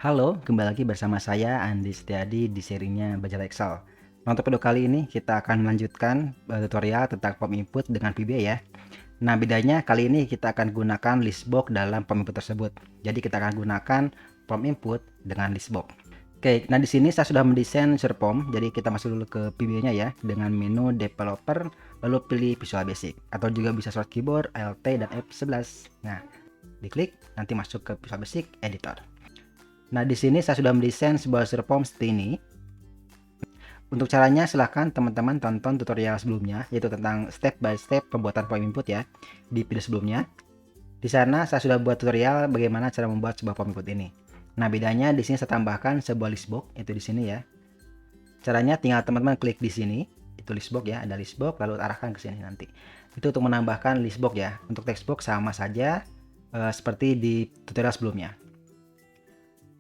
Halo, kembali lagi bersama saya Andi Setiadi di serinya Belajar Excel. Nah, untuk video kali ini kita akan melanjutkan tutorial tentang form input dengan VBA ya. Nah, bedanya kali ini kita akan gunakan listbox dalam form input tersebut. Jadi kita akan gunakan form input dengan listbox. Oke, nah di sini saya sudah mendesain user form. Jadi kita masuk dulu ke VBA-nya ya dengan menu developer lalu pilih Visual Basic atau juga bisa short keyboard Alt dan F11. Nah, diklik nanti masuk ke Visual Basic Editor. Nah, di sini saya sudah mendesain sebuah user form seperti ini. Untuk caranya silahkan teman-teman tonton tutorial sebelumnya, yaitu tentang step by step pembuatan form input ya, di video sebelumnya. Di sana saya sudah buat tutorial bagaimana cara membuat sebuah form input ini. Nah, bedanya di sini saya tambahkan sebuah listbox, itu di sini ya. Caranya tinggal teman-teman klik di sini, itu listbox ya, ada listbox lalu arahkan ke sini nanti. Itu untuk menambahkan listbox ya. Untuk textbox sama saja seperti di tutorial sebelumnya.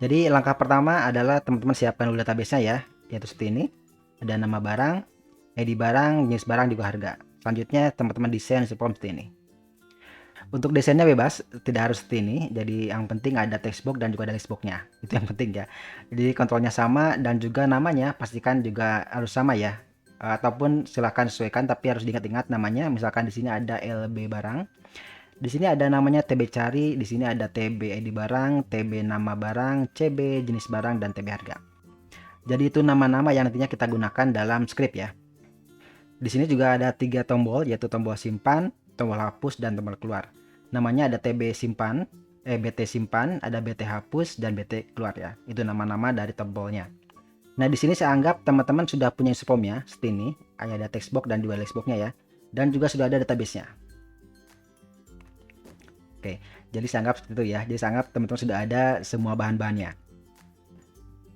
Jadi langkah pertama adalah teman-teman siapkan dulu database-nya ya, yaitu seperti ini. Ada nama barang, ID barang, jenis barang, juga harga. Selanjutnya teman-teman desain form seperti ini. Untuk desainnya bebas, tidak harus seperti ini. Jadi yang penting ada textbox dan juga ada listbox-nya. Itu yang penting ya. Jadi kontrolnya sama dan juga namanya pastikan juga harus sama ya. Ataupun silahkan sesuaikan tapi harus diingat-ingat namanya. Misalkan di sini ada LB barang. Di sini ada namanya TB cari, di sini ada TB ID barang, TB nama barang, CB jenis barang, dan TB harga. Jadi itu nama-nama yang nantinya kita gunakan dalam script ya. Di sini juga ada 3 tombol, yaitu tombol simpan, tombol hapus, dan tombol keluar. Namanya ada TB simpan, BT simpan, ada BT hapus, dan BT keluar ya. Itu nama-nama dari tombolnya. Nah, di sini saya anggap teman-teman sudah punya form-nya seperti ini. Ada textbox dan juga listbox-nya ya. Dan juga sudah ada database-nya. Oke, jadi saya anggap seperti itu ya. Jadi saya anggap teman-teman sudah ada semua bahan-bahannya.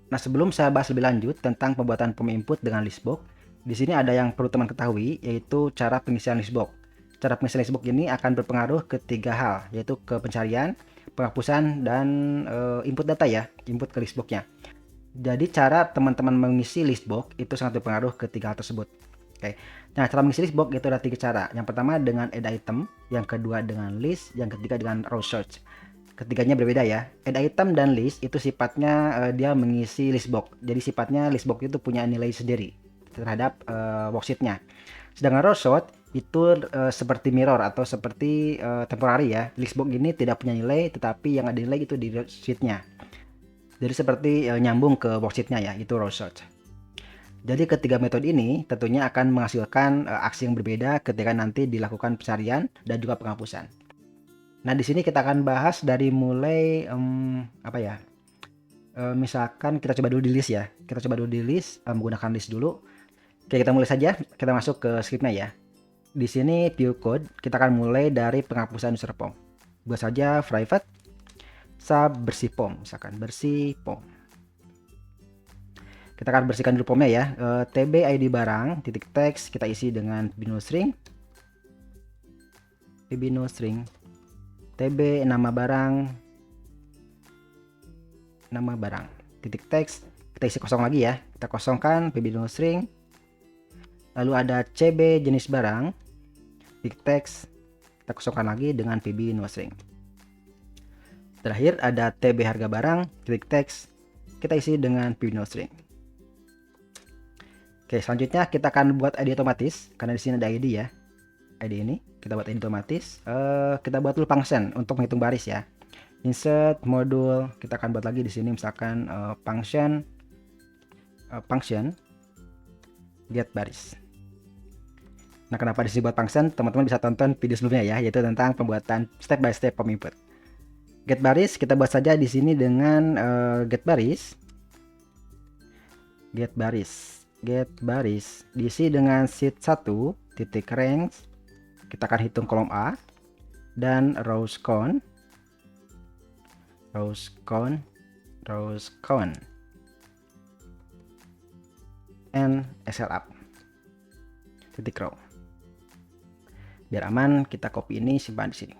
Nah, sebelum saya bahas lebih lanjut tentang pembuatan form input dengan listbox, di sini ada yang perlu teman ketahui, yaitu cara pengisian listbox. Cara pengisian listbox ini akan berpengaruh ke 3 hal, yaitu ke pencarian, penghapusan, dan input data ya, input ke listbox-nya. Jadi cara teman-teman mengisi listbox itu sangat berpengaruh ke 3 hal tersebut. Oke. Nah, cara mengisi listbox itu ada 3 cara. Yang pertama dengan add item, yang kedua dengan list, yang ketiga dengan row search. Ketiganya berbeda ya. Add item dan list itu sifatnya dia mengisi listbox. Jadi sifatnya listbox itu punya nilai sendiri terhadap worksheet-nya. Sedangkan row search itu seperti mirror atau seperti temporary ya. Listbox ini tidak punya nilai, tetapi yang ada nilai itu di sheet-nya. Jadi seperti nyambung ke worksheet-nya ya, itu row search. Jadi ketiga metode ini tentunya akan menghasilkan aksi yang berbeda ketika nanti dilakukan pencarian dan juga penghapusan. Nah, di sini kita akan bahas dari mulai apa ya? Misalkan kita coba dulu di list ya. Kita coba dulu di list menggunakan list dulu. Oke, kita mulai saja. Kita masuk ke scriptnya ya. Di sini view code kita akan mulai dari penghapusan user form. Buat saja private sub bersih form, misalkan bersih form. Kita akan bersihkan dulu formnya ya. TB ID barang titik teks kita isi dengan binary string. binary string. TB nama barang titik teks kita isi kosong lagi ya. Kita kosongkan binary string. Lalu ada CB jenis barang titik teks kita kosongkan lagi dengan binary string. Terakhir ada TB harga barang titik teks kita isi dengan binary string. Oke, selanjutnya kita akan buat ID otomatis karena di sini ada ID ya. ID ini kita buat ID otomatis. Kita buat dulu function untuk menghitung baris ya. Insert modul kita akan buat lagi di sini misalkan function get baris. Nah, kenapa di sini buat function? Teman-teman bisa tonton video sebelumnya ya, yaitu tentang pembuatan step by step form input. Get baris kita buat saja di sini dengan get baris diisi dengan sheet 1 titik range kita akan hitung kolom A dan rows count and SLUp titik row. Biar aman kita copy ini simpan di sini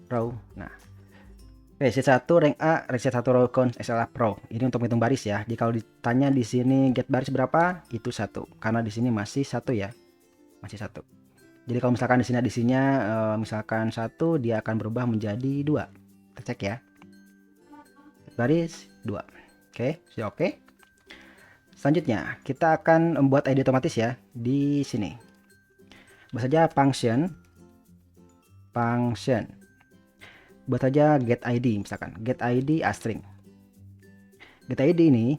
row. Nah, sheet 1 rank A, rank sheet 1 row count SLUp row. Ini untuk menghitung baris ya. Jadi kalau ditanya di sini get baris berapa? Itu 1. Karena di sini masih 1 ya. Masih 1. Jadi kalau misalkan di sini adisinya misalkan 1, dia akan berubah menjadi 2. Kita cek ya. baris 2. Oke, sudah oke. Selanjutnya, kita akan membuat ID otomatis ya di sini. Buat saja function. Buat saja get ID, misalkan get ID asstring. Get ID ini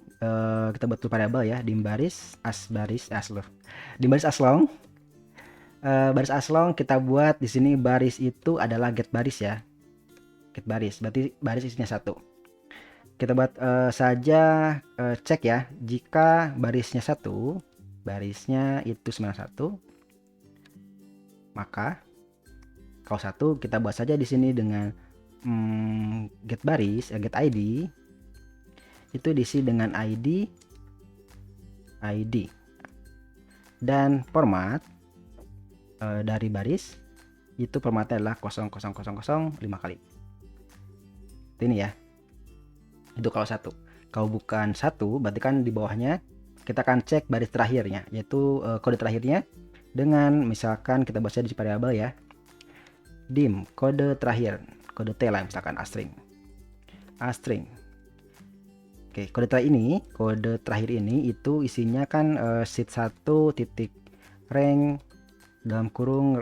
kita buat variabel ya, dim baris aslong. Baris aslong kita buat di sini baris itu adalah get baris ya. Get baris, berarti baris isinya 1. Kita buat saja cek ya, jika barisnya 1, barisnya itu 91, maka kalau 1 kita buat saja di sini dengan get baris, get ID itu diisi dengan ID dan format dari baris itu formatnya adalah 0000 5 kali. Ini ya. Itu kalau 1. Kalau bukan 1 berarti kan di bawahnya kita akan cek baris terakhirnya, yaitu kode terakhirnya dengan misalkan kita baca di variabel ya, dim kode terakhir, kode T lah misalkan asstring. Oke, kode terakhir ini itu isinya kan sheet 1 titik rank dalam kurung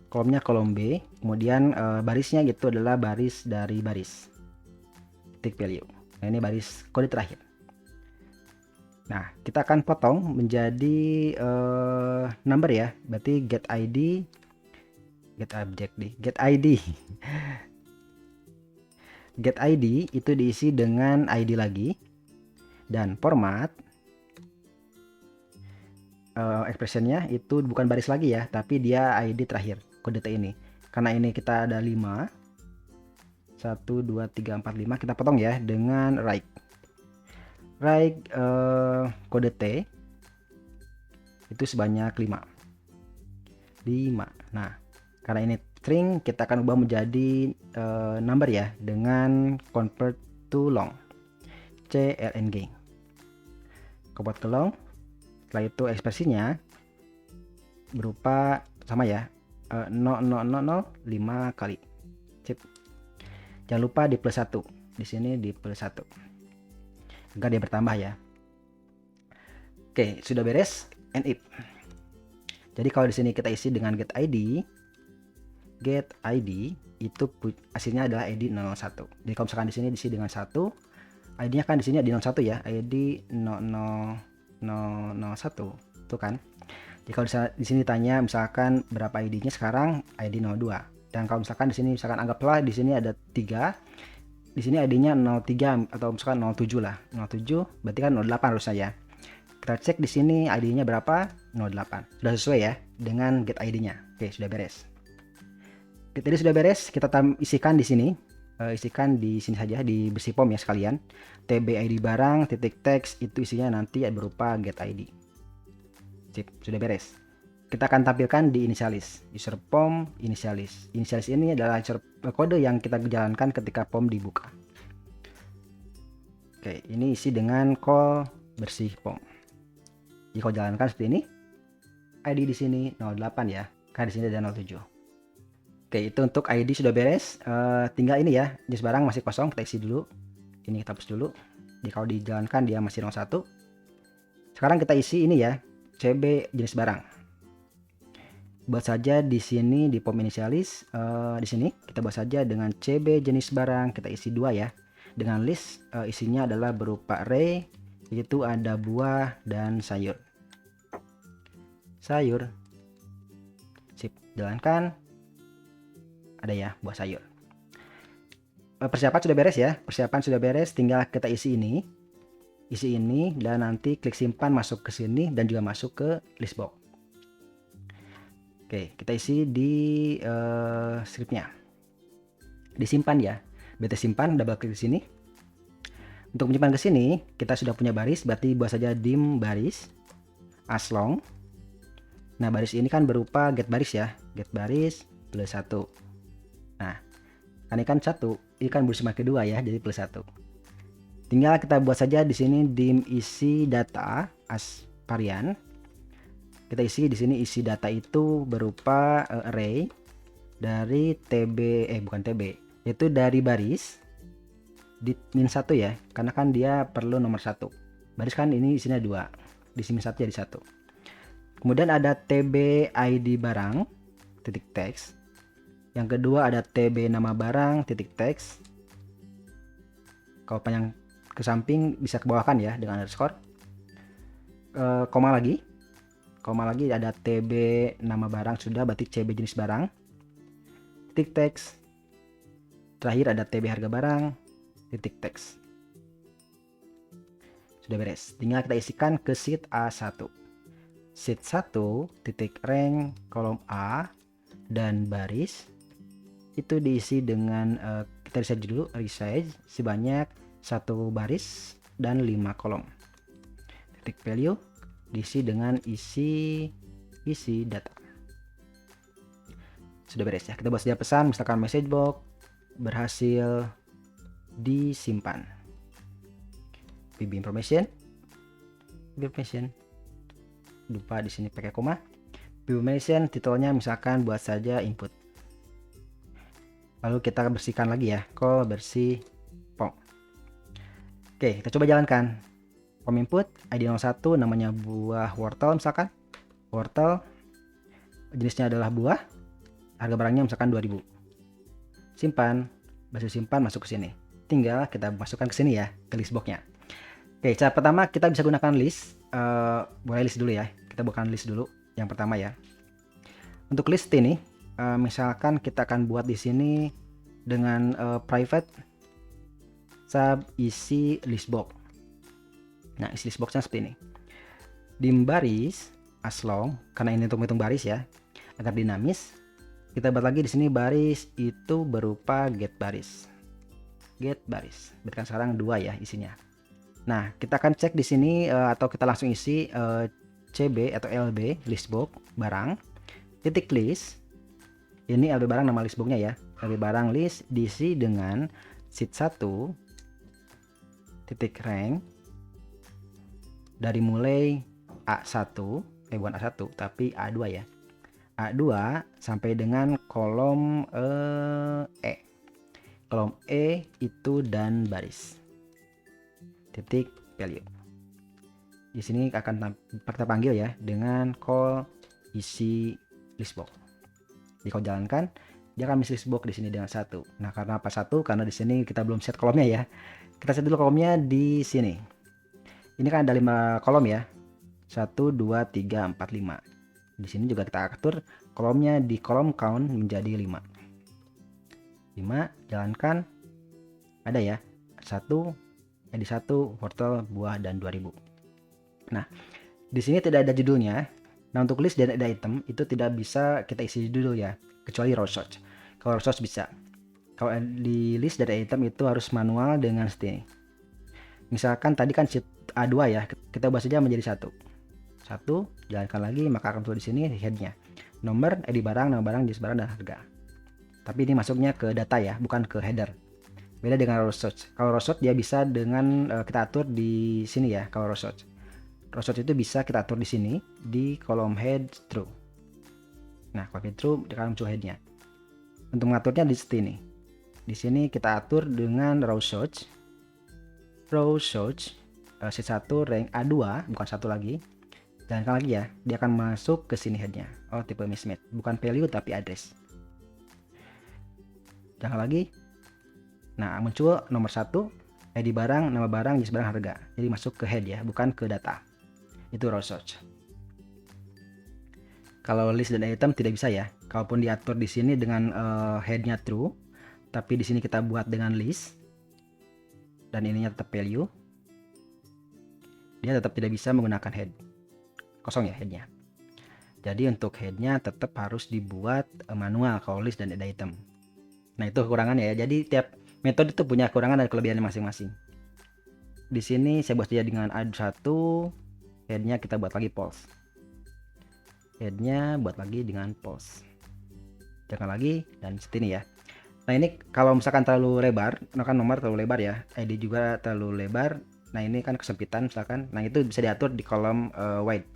kolomnya kolom B, kemudian barisnya gitu adalah baris dari baris titik value. Nah, ini baris kode terakhir. Nah, kita akan potong menjadi number ya, berarti get ID get ID itu diisi dengan ID lagi, dan format expressionnya itu bukan baris lagi ya, tapi dia ID terakhir kode T ini. Karena ini kita ada 5 1 2 3 4 5, kita potong ya dengan right kode T itu sebanyak 5. Nah, karena ini string, kita akan ubah menjadi number ya dengan convert to long, CLNG. Convert ke long. Setelah itu ekspresinya berupa sama ya, 0,000,0 5 kali. Sip. Jangan lupa di plus 1. Di sini di plus 1. Agar dia bertambah ya. Oke, sudah beres. And if. Jadi kalau di sini kita isi dengan get ID itu hasilnya adalah ID 01. Jadi kalau misalkan di sini diisi dengan 1, ID-nya kan di sini di 01 ya, ID 001 itu kan. Jadi kalau di sini ditanya misalkan berapa ID-nya sekarang, ID 02. Dan kalau misalkan di sini misalkan anggaplah di sini ada 3, di sini ID-nya 03 atau misalkan 07 lah. 07 berarti kan 08 harusnya ya. Kita cek di sini ID-nya berapa? 08. Sudah sesuai ya dengan get ID-nya. Oke, sudah beres. Jadi sudah beres, kita isikan di sini. Isikan di sini saja di besi pom ya sekalian. TB ID barang titik teks itu isinya nanti berupa get ID. Sip, sudah beres. Kita akan tampilkan di initialis, user pom initialis. Initialis ini adalah kode yang kita jalankan ketika pom dibuka. Oke, ini isi dengan call bersih pom. Jika jalankan seperti ini, ID di sini 08 ya, karena di sini ada 07. Oke, itu untuk ID sudah beres. Tinggal ini ya, jenis barang masih kosong, kita isi dulu. Ini kita hapus dulu. Jadi kalau dijalankan dia masih 01. Sekarang kita isi ini ya, CB jenis barang. Buat saja di sini di pom initialis, di sini kita buat saja dengan CB jenis barang, kita isi 2 ya. Dengan list isinya adalah berupa array, yaitu ada buah dan sayur. Sip, jalankan. Ada ya buah sayur. Persiapan sudah beres ya, tinggal kita isi ini dan nanti klik simpan masuk ke sini dan juga masuk ke list box. Oke, kita isi di scriptnya, disimpan ya, BT simpan, double klik di sini. Untuk menyimpan ke sini kita sudah punya baris, berarti buat saja dim baris aslong. Nah, baris ini kan berupa get baris ya, get baris plus 1. Nah, kan ini kan 1, ini kan bersama kedua ya, jadi plus 1. Tinggal kita buat saja di sini dim isi data as varian. Kita isi di sini isi data itu berupa array dari bukan TB, yaitu dari baris di min 1 ya, karena kan dia perlu nomor 1. Baris kan ini isinya 2, di min 1 jadi 1. Kemudian ada TB ID barang titik teks. Yang kedua ada TB nama barang titik teks. Kalau panjang ke samping bisa ke bawah kan ya dengan underscore. Koma lagi ada TB nama barang, sudah berarti CB jenis barang titik teks. Terakhir ada TB harga barang titik teks. Sudah beres, tinggal kita isikan ke sheet A1. Sheet 1 titik rank kolom A dan baris itu diisi dengan kita resize dulu, resize sebanyak 1 baris dan 5 kolom. Titik value diisi dengan isi data. Sudah beres ya. Kita buat saja pesan, misalkan message box berhasil disimpan. PB information. Lupa di sini pakai koma. PB information titelnya misalkan buat saja input. Lalu kita bersihkan lagi ya, call bersih pom. Oke, kita coba jalankan. Pom input ID 01 namanya buah wortel misalkan. Wortel jenisnya adalah buah. Harga barangnya misalkan 2000. Simpan, berhasil simpan, masuk ke sini. Tinggal kita masukkan ke sini ya, ke list boxnya. Oke, cara pertama kita bisa gunakan list. Boleh list dulu ya. Kita bukan list dulu yang pertama ya. Untuk list ini, misalkan kita akan buat di sini dengan private sub isi list box. Nah, isi list boxnya seperti ini. Dim baris aslong, karena ini untuk menghitung baris ya, agar dinamis. Kita buat lagi di sini baris itu berupa get baris. Berarti kan sekarang 2 ya isinya. Nah, kita akan cek di sini atau kita langsung isi CB atau LB list box barang titik list. Ini LB barang nama list boxnya ya. LB barang list diisi dengan sheet 1 titik rank dari mulai A1, bukan A1 tapi A2 ya. A2 sampai dengan kolom E. Kolom E itu dan baris. Titik value. Di sini akan kita panggil ya dengan call isi list box. Jadi kalau jalankan, dia akan isi list box di sini dengan 1. Nah, karena apa 1? Karena di sini kita belum set kolomnya ya. Kita set dulu kolomnya di sini. Ini kan ada 5 kolom ya. 1 2 3 4 5. Di sini juga kita atur kolomnya di kolom count menjadi 5. Jalankan. Ada ya. 1 wortel, buah dan 2000. Nah, di sini tidak ada judulnya. Nah, untuk list dan ada item itu tidak bisa kita isi judul ya, kecuali row search. Kalau row search bisa. Kalau di list dan item itu harus manual dengan seperti ini. Misalkan tadi kan sheet A2 ya, kita ubah saja menjadi 1. Jalankan lagi, maka akan tulis di sini headnya. Nomor, ID barang, nama barang, jenis barang dan harga. Tapi ini masuknya ke data ya, bukan ke header. Beda dengan row search. Kalau row search dia bisa dengan kita atur di sini ya. Kalau row search itu bisa kita atur di sini di kolom head true. Nah, kalau head true dia akan muncul headnya. Untuk mengaturnya di sini. Di sini kita atur dengan row search. Sheet 1 rank A2 bukan 1 lagi. Jalankan lagi ya, dia akan masuk ke sini headnya. Oh, tipe mismatch, bukan value tapi address. Jangan lagi. Nah, muncul nomor 1, ID barang, nama barang, jenis barang, harga. Jadi masuk ke head ya, bukan ke data. Itu row search. Kalau list dan item tidak bisa ya. Kalaupun diatur di sini dengan headnya true, tapi di sini kita buat dengan list dan ininya tetap value, dia tetap tidak bisa menggunakan head. Kosong ya headnya. Jadi untuk headnya tetap harus dibuat manual kalau list dan ada item. Nah, itu kekurangannya ya. Jadi tiap metode itu punya kekurangan dan kelebihannya masing-masing. Di sini saya buat saja dengan A1, headnya kita buat lagi false. Headnya buat lagi dengan false. Jangan lagi dan seperti ini ya. Nah, ini kalau misalkan terlalu lebar, kan nomor terlalu lebar ya. ID juga terlalu lebar. Nah, ini kan kesempitan misalkan. Nah, itu bisa diatur di kolom wide.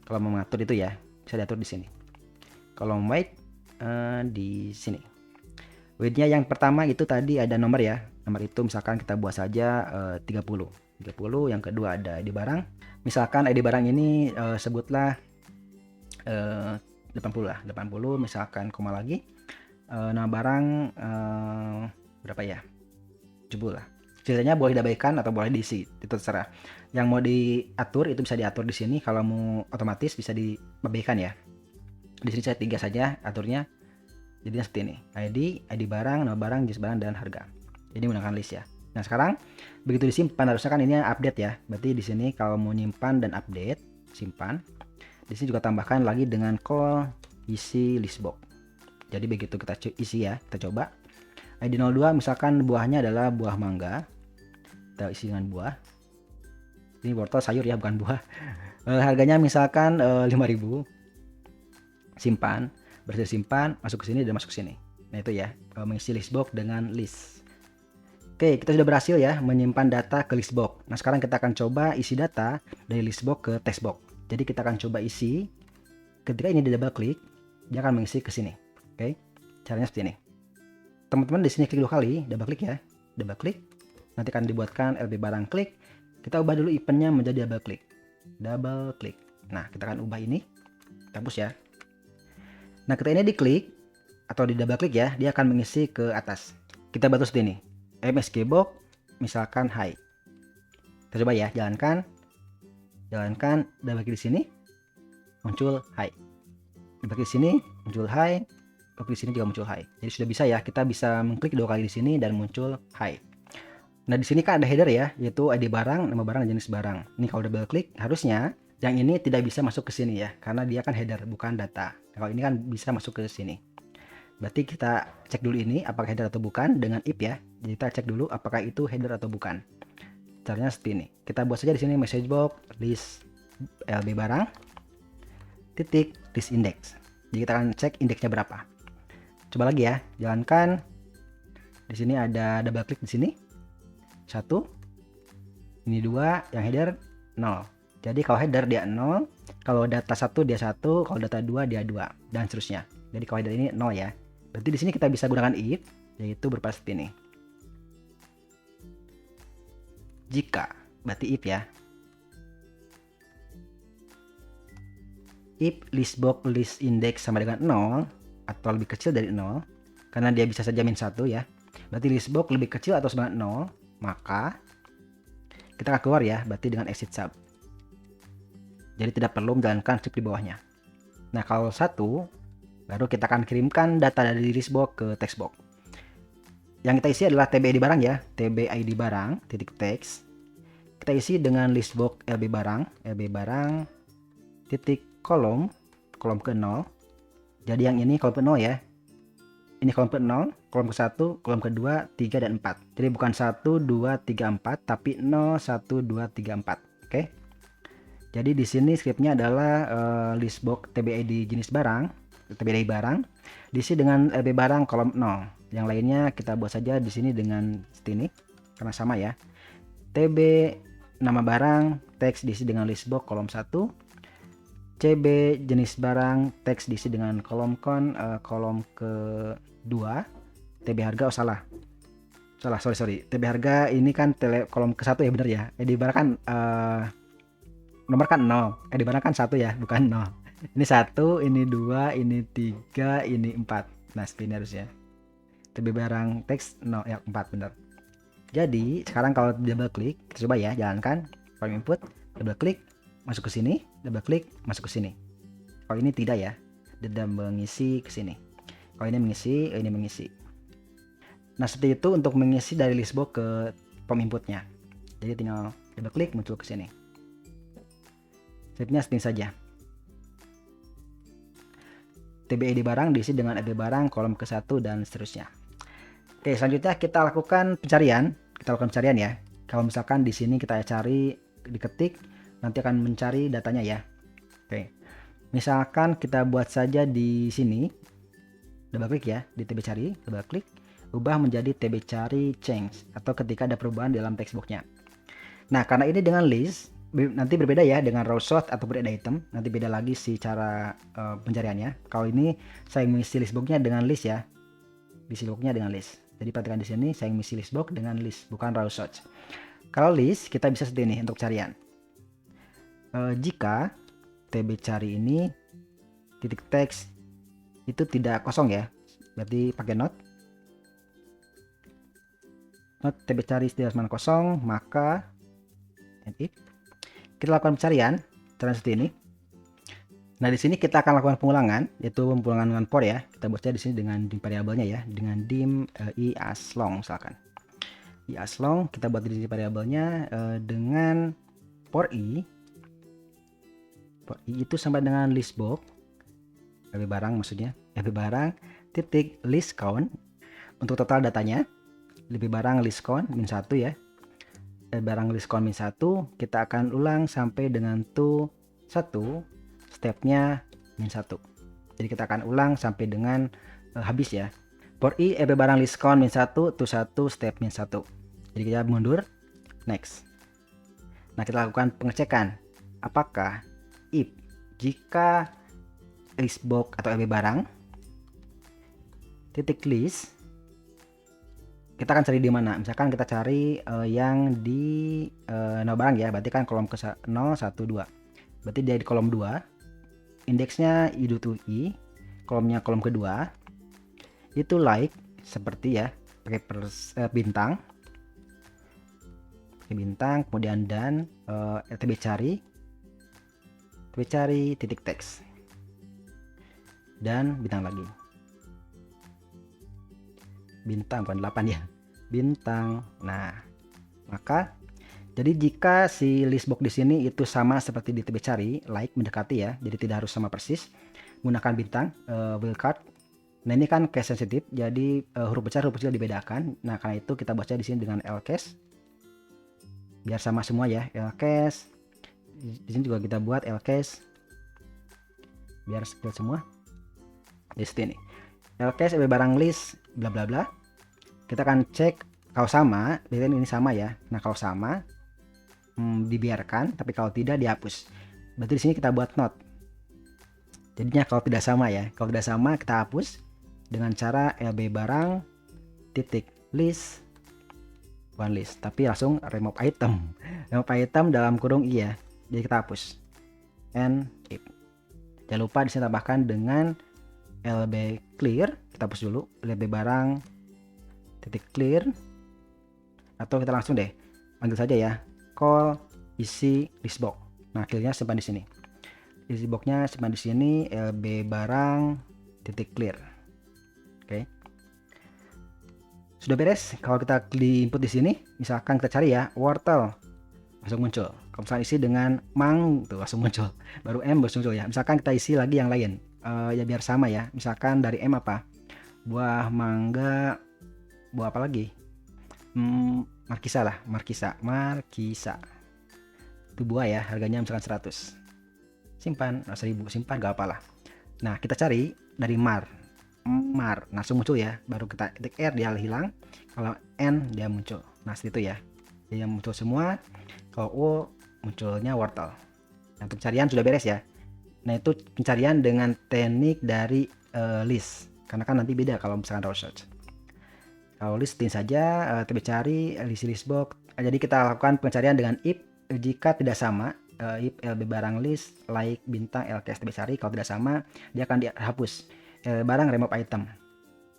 Kalau mau mengatur itu ya, bisa diatur di sini. Kolom wide di sini. Width-nya yang pertama itu tadi ada nomor ya. Nomor itu misalkan kita buat saja 30. Yang kedua ada ID barang. Misalkan ID barang ini sebutlah 80 lah. 80 misalkan koma lagi. Nama barang berapa ya? 70 lah. Sisanya boleh diabaikan atau boleh diisi, itu terserah. Yang mau diatur itu bisa diatur di sini. Kalau mau otomatis bisa diabaikan ya. Di sini saya 3 saja aturnya. Jadi seperti ini. ID barang, nama barang, jenis barang, dan harga. Ini menggunakan list ya. Nah sekarang begitu disimpan harusnya kan ini update ya. Berarti di sini kalau mau nyimpan dan update, simpan. Di sini juga tambahkan lagi dengan call isi listbox. Jadi begitu kita isi ya, kita coba. ID 02 misalkan buahnya adalah buah mangga. Kita isi dengan buah. Ini wortel sayur ya, bukan buah. Harganya misalkan 5.000. Simpan, berhasil simpan, masuk ke sini dan masuk ke sini. Nah itu ya, mengisi listbox dengan list. Oke, kita sudah berhasil ya menyimpan data ke listbox. Nah sekarang kita akan coba isi data dari listbox ke textbox. Jadi kita akan coba isi. Ketika ini di double klik, dia akan mengisi ke sini. Oke, caranya seperti ini. Teman-teman di sini klik 2 kali, double klik ya, double klik. Nanti akan dibuatkan LB barang klik. Kita ubah dulu eventnya menjadi double klik. Double klik. Nah kita akan ubah ini, kita hapus ya. Nah ketika ini diklik atau di double klik ya, dia akan mengisi ke atas. Kita bantu seperti ini. MSG box misalkan high. Kita coba ya, jalankan, double klik di sini, muncul high. Double klik di sini, muncul high. Double klik di sini juga muncul high. Jadi sudah bisa ya, kita bisa mengklik 2 kali di sini dan muncul high. Nah di sini kan ada header ya, yaitu ID barang, nama barang, dan jenis barang. Ini kalau double klik harusnya yang ini tidak bisa masuk ke sini ya, karena dia kan header bukan data. Kalau ini kan bisa masuk ke sini. Berarti kita cek dulu ini apakah header atau bukan dengan if ya. Jadi kita cek dulu apakah itu header atau bukan. Caranya seperti ini. Kita buat saja di sini message box list LB barang titik list index. Jadi kita akan cek indeksnya berapa. Coba lagi ya, jalankan. Di sini ada double klik di sini. 1. Ini 2, yang header 0. Jadi kalau header dia 0, kalau data 1 dia 1, kalau data 2 dia 2, dan seterusnya. Jadi kalau header ini 0 ya. Berarti di sini kita bisa gunakan if, yaitu berupa seperti ini. Jika, berarti if ya. If listbox list index sama dengan 0 atau lebih kecil dari 0, karena dia bisa saja min 1 ya. Berarti listbox lebih kecil atau sama dengan 0, maka kita akan keluar ya, berarti dengan exit sub. Jadi tidak perlu menjalankan script di bawahnya. Nah kalau 1, baru kita akan kirimkan data dari listbox ke textbox. Yang kita isi adalah TB ID barang ya, TB ID barang titik text. Kita isi dengan listbox LB barang titik kolom ke 0. Jadi yang ini kolom ke 0 ya. Ini kolom ke 0, kolom ke 1, kolom kedua, 3 dan 4. Jadi bukan 1 2 3 4 tapi 0 1 2 3 4. Oke. Jadi di sini scriptnya adalah listbox TBID jenis barang, TBID barang diisi dengan LB barang kolom 0. Yang lainnya kita buat saja di sini dengan seperti ini karena sama ya. TB nama barang teks diisi dengan listbox kolom 1. CB jenis barang teks diisi dengan kolom kolom kedua. TB harga sorry. TB harga ini kan kolom ke 1 ya, benar ya. ID barang kan nomor kan 0. ID barang kan 1 ya, bukan 0. Ini 1, ini 2, ini 3, ini 4. Nah, seperti ini harusnya. TB barang teks 0 ya, 4 benar. Jadi, sekarang kalau double klik, kita coba ya, jalankan form input, double klik, masuk ke sini, double klik, masuk ke sini. Kalau ini tidak ya, tidak mengisi ke sini. Kalau ini mengisi. Nah seperti itu untuk mengisi dari listbox ke form inputnya. Jadi tinggal double klik muncul ke sini. Stepnya seperti saja. TBID barang diisi dengan ID barang kolom ke 1 dan seterusnya. Oke, selanjutnya kita lakukan pencarian. Ya. Kalau misalkan di sini kita cari, diketik, nanti akan mencari datanya ya. Oke. Misalkan kita buat saja di sini, double klik ya, di TB cari, double klik, ubah menjadi TB cari change atau ketika ada perubahan dalam textboxnya. Nah, karena ini dengan list, nanti berbeda ya dengan row sort atau bread item, nanti beda lagi sih cara pencariannya. Kalau ini saya mengisi listboxnya dengan list ya, isi listboxnya dengan list. Jadi perhatikan di sini saya misi list box dengan list, bukan raw search. Kalau list kita bisa seperti ini untuk carian. Jika TB cari ini titik teks itu tidak kosong ya, berarti pakai not TB cari tidak sama kosong, maka kita lakukan pencarian seperti ini. Nah, di sini kita akan lakukan pengulangan, yaitu pengulangan dengan for ya. Kita buatnya di sini dengan dim variabelnya ya, dengan dim i as long misalkan. I as long kita buat di sini variabelnya dengan for i. For i itu sampai dengan list box, LB barang maksudnya, LB barang titik list count untuk total datanya. LB barang list count min 1 ya. LB barang list count min 1 kita akan ulang sampai dengan to 1. Stepnya min 1. Jadi kita akan ulang sampai dengan habis ya. For i LB barang list count min 1 to 1 step min 1. Jadi kita mundur, next. Nah, kita lakukan pengecekan apakah if jika list box atau LB barang titik list, kita akan cari di mana. Misalkan kita cari yang di no barang ya, berarti kan kolom ke 0 1 2. Berarti dia di kolom 2. Indeksnya i to i, kolomnya kolom kedua itu like seperti ya, pakai bintang, kemudian dan TB cari titik teks dan bintang lagi, bintang bukan 8 ya, bintang. Nah, maka jadi jika si list box di sini itu sama seperti di TB cari, like mendekati ya, jadi tidak harus sama persis, gunakan bintang wildcard. Nah, ini kan case sensitif, jadi huruf besar huruf kecil dibedakan. Nah, karena itu kita baca di sini dengan lcase biar sama semua ya, lcase. Di sini juga kita buat lcase biar skill semua. Di sini lcase barang list bla bla bla. Kita akan cek kalau sama, biasanya ini sama ya. Nah, kalau sama dibiarkan, tapi kalau tidak dihapus. Berarti di sini kita buat not. Jadinya kalau tidak sama ya, kalau tidak sama kita hapus dengan cara LB barang titik list one list, tapi langsung remove item. Remove item dalam kurung i ya. Jadi kita hapus. And if. Jangan lupa di sini tambahkan dengan LB clear, kita hapus dulu LB barang titik clear, atau kita langsung deh panggil saja ya, call isi list box. Nah, clearnya simpan di sini. Isi boxnya simpan di sini, LB barang titik clear. Oke. Sudah beres. Kalau kita di input di sini, misalkan kita cari ya wortel, langsung muncul. Kalau misalkan isi dengan mang tuh langsung muncul. Baru M baru muncul ya. Misalkan kita isi lagi yang lain, ya biar sama ya. Misalkan dari M apa? Buah mangga, buah apa lagi? Markisa lah, markisa itu buah ya, harganya misalkan 100, simpan 1000, simpan gak apalah. Nah, kita cari dari mar langsung muncul ya, baru kita ketik R dia hilang, kalau N dia muncul. Nah, seperti itu ya, dia muncul semua. Kalau O munculnya wortel. Nah, untuk pencarian sudah beres ya. Nah, itu pencarian dengan teknik dari list, karena kan nanti beda kalau misalkan raw search. Kalau listing saja TB cari list box. Jadi kita lakukan pencarian dengan if jika tidak sama, if LB barang list like bintang lcase TB cari. Kalau tidak sama dia akan dihapus. Barang remove item.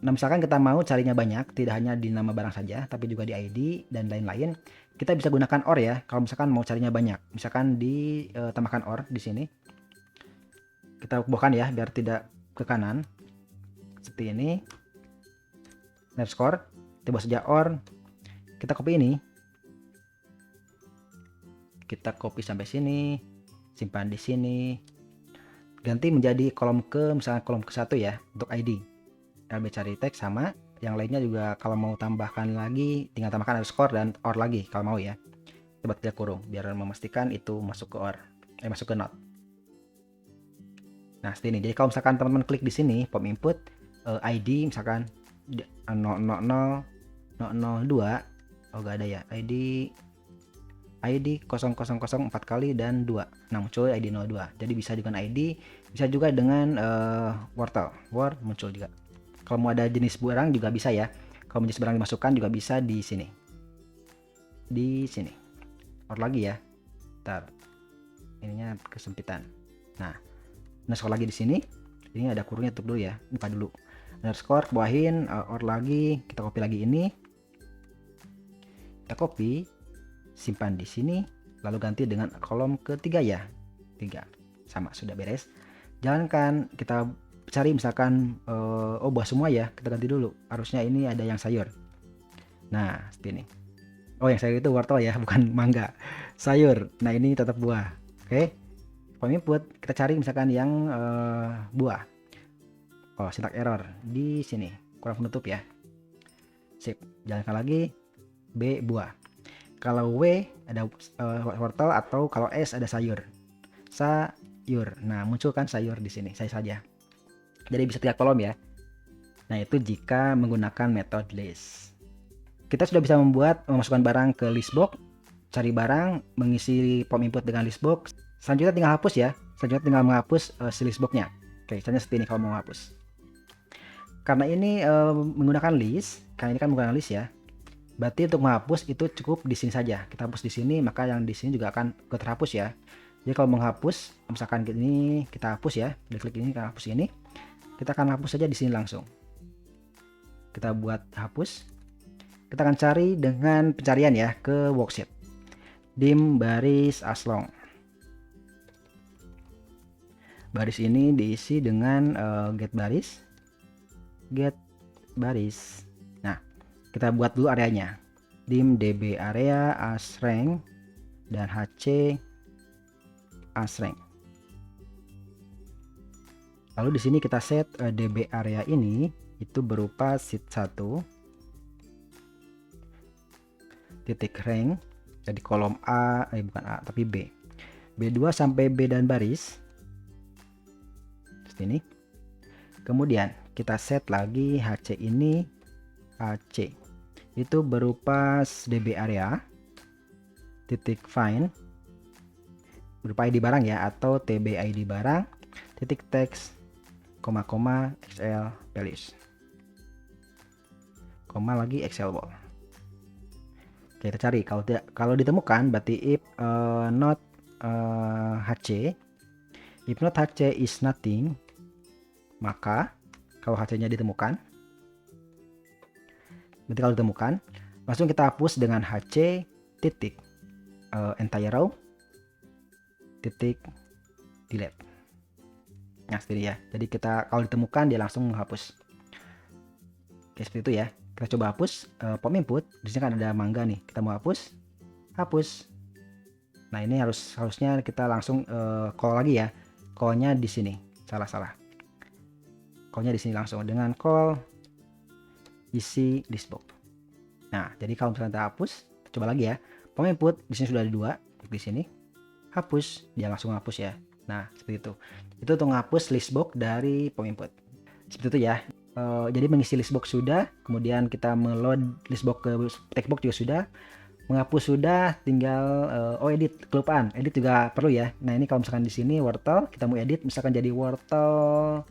Nah, misalkan kita mau carinya banyak, tidak hanya di nama barang saja tapi juga di ID dan lain-lain, kita bisa gunakan OR ya. Kalau misalkan mau carinya banyak, misalkan ditambahkan OR di sini, kita bukan ya biar tidak ke kanan seperti ini. Left score, kita buat saja OR, kita copy ini, kita copy sampai sini, simpan di sini, ganti menjadi kolom misalnya kolom ke 1 ya untuk ID. LB cari teks sama, yang lainnya juga kalau mau tambahkan lagi tinggal tambahkan underscore dan OR lagi kalau mau ya. Coba tidak kurung biar memastikan itu masuk ke OR, masuk ke not. Nah, seperti ini. Jadi kalau misalkan teman-teman klik di sini pom input ID misalkan 000 002, oh gak ada ya, ID 0004 kali dan 2. Nah, muncul ID 02. Jadi bisa dengan ID, bisa juga dengan wortel, muncul juga. Kalau mau ada jenis barang juga bisa ya. Kalau menjadi barang dimasukkan juga bisa di sini. Di sini. Or lagi ya. Ntar. Ininya kesempitan. Nah, underscore lagi di sini. Ini ada kurungnya, tutup dulu ya. Buka dulu. Underscore kebawahin, or lagi, kita copy lagi ini. Kita copy, simpan di sini, lalu ganti dengan kolom ketiga ya. 3. Sama, sudah beres. Jangan kan kita cari misalkan oh buah semua ya, kita ganti dulu. Harusnya ini ada yang sayur. Nah, seperti ini. Oh, yang sayur itu wortel ya, bukan mangga. Sayur. Nah, ini tetap buah. Oke. Form input kita cari misalkan yang buah. Oh, syntax error di sini, kurang penutup ya. Sip. Jalankan lagi. B buah. Kalau W ada wortel, atau kalau S ada sayur. Sayur. Nah, muncul kan sayur di sini, saya saja. Jadi bisa 3 kolom ya. Nah, itu jika menggunakan metode list. Kita sudah bisa memasukkan barang ke list box, cari barang, mengisi form input dengan list box. Selanjutnya tinggal hapus ya. Selanjutnya tinggal menghapus si list box-nya. Oke, caranya seperti ini kalau mau menghapus. Karena ini menggunakan list, karena ini kan menggunakan list ya. Berarti untuk menghapus itu cukup di sini saja. Kita hapus di sini, maka yang di sini juga akan terhapus ya. Jadi kalau menghapus, misalkan ini kita hapus ya, klik ini kita hapus ini, kita akan hapus saja di sini langsung. Kita buat hapus. Kita akan cari dengan pencarian ya ke worksheet. Dim baris aslong. Baris ini diisi dengan get baris. Nah, kita buat dulu areanya. Dim db area asrank dan hc asrank. Lalu di sini kita set db area ini itu berupa sheet 1 titik rank, jadi kolom A, bukan A tapi B. B2 sampai B dan baris. Seperti ini. Kemudian kita set lagi HC ini, HC itu berupa db area titik find berupa ID barang ya, atau tb ID barang titik text koma xl values koma lagi xl wall. Oke, kita cari. Kalau ditemukan berarti if not HC, if not HC is nothing, maka kalau HC-nya ditemukan, berarti kalau ditemukan langsung kita hapus dengan HC titik entire row titik delete. Nah, seperti ya. Jadi kita kalau ditemukan dia langsung menghapus. Oke, seperti itu ya. Kita coba hapus form input. Di sini kan ada mangga nih. Kita mau hapus, hapus. Nah, ini harusnya kita langsung call lagi ya. Call-nya di sini. Salah. Call-nya di sini langsung dengan call isi listbox. Nah, jadi kalau misalnya kita hapus, kita coba lagi ya. Form input di sini sudah ada 2, di sini. Hapus, dia langsung hapus ya. Nah, seperti itu. Itu untuk menghapus listbox dari form input. Seperti itu ya. Jadi mengisi listbox sudah, kemudian kita meload listbox ke textbox juga sudah, menghapus sudah, tinggal edit, kelupaan. Edit juga perlu ya. Nah, ini kalau misalkan di sini wortel, kita mau edit misalkan jadi wortel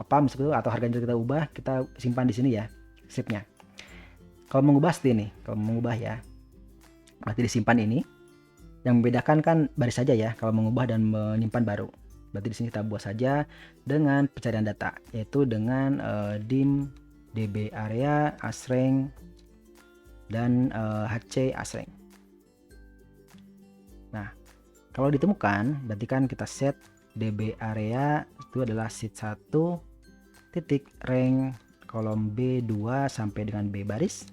apa misalkan, atau harganya kita ubah, kita simpan di sini ya scriptnya. Kalau mengubah seperti ini, kalau mengubah ya, berarti disimpan ini. Yang membedakan kan baris saja ya, kalau mengubah dan menyimpan baru. Berarti di sini kita buat saja dengan pencarian data, yaitu dengan dim db area asrank dan hc asrank. Nah, kalau ditemukan berarti kan kita set db area itu adalah sheet 1 titik rank kolom B2 sampai dengan B baris.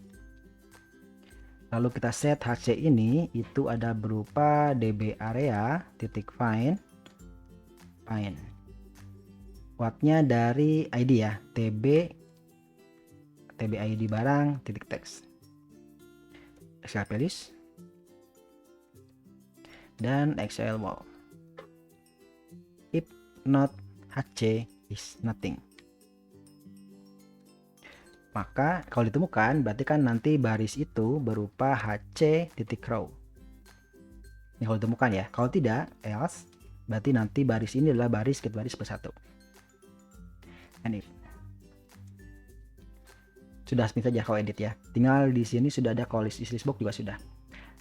Lalu kita set HC ini itu ada berupa db area titik find wattnya dari ID ya, tb ID barang titik text xl values dan xl wall. If not HC is nothing, maka kalau ditemukan berarti kan nanti baris itu berupa HC titik row. Ini kalau ditemukan ya. Kalau tidak, else, berarti nanti baris ini adalah baris get baris plus 1. And if. Sudah smith saja kalau edit ya. Tinggal di sini sudah ada kalau list box juga sudah.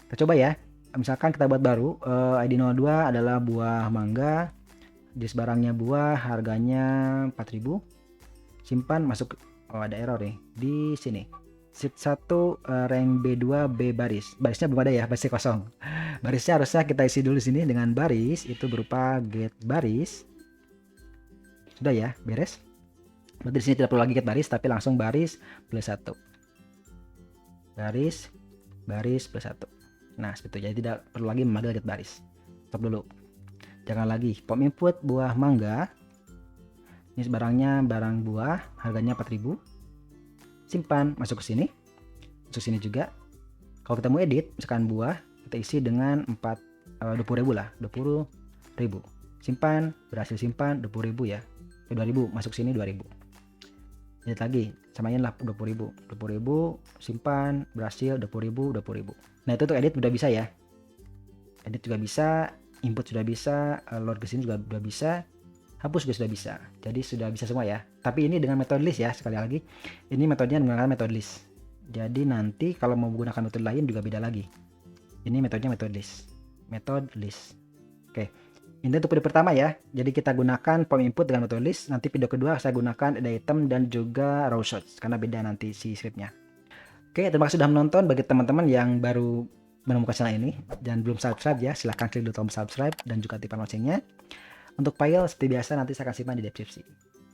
Kita coba ya. Misalkan kita buat baru, ID 02 adalah buah mangga. Jenis barangnya buah, harganya 4.000. Simpan, masuk. Oh, ada error nih di sini. Sheet 1 rank B2 B baris. Barisnya belum ada ya, barisnya kosong. Barisnya harusnya kita isi dulu sini dengan baris, itu berupa get baris. Sudah ya, beres. Berarti di sini tidak perlu lagi get baris, tapi langsung baris plus 1. Baris plus 1. Nah, seperti itu. Jadi tidak perlu lagi memanggil get baris. Stop dulu. Jangan lagi. Pom input buah mangga. Ini barangnya barang buah, harganya 4.000. Simpan, masuk ke sini. Masuk sini juga. Kalau kita mau edit, misalkan buah, kita isi dengan 20.000 lah, 20.000. Simpan, berhasil simpan 20.000 ya. 2.000, masuk sini 2.000. Edit lagi, samain lah 20.000. 20.000, simpan, berhasil 20.000, 20.000. Nah, itu untuk edit udah bisa ya. Edit juga bisa, input sudah bisa, load ke sini juga udah bisa, hapus juga sudah bisa. Jadi sudah bisa semua ya. Tapi ini dengan metode list ya, sekali lagi. Ini metodenya menggunakan metode list. Jadi nanti kalau mau menggunakan metode lain juga beda lagi. Ini metodenya metode list. Metode list. Oke. Ini untuk video pertama ya. Jadi kita gunakan pom input dengan metode list. Nanti video kedua saya gunakan add item dan juga raw shots karena beda nanti si scriptnya. Oke, terima kasih sudah menonton. Bagi teman-teman yang baru menemukan channel ini dan belum subscribe ya, silahkan klik tombol subscribe dan juga aktifkan loncengnya. Untuk file seperti biasa nanti saya akan simpan di deskripsi.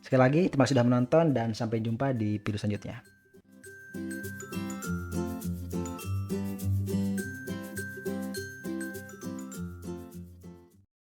Sekali lagi terima kasih sudah menonton dan sampai jumpa di video selanjutnya.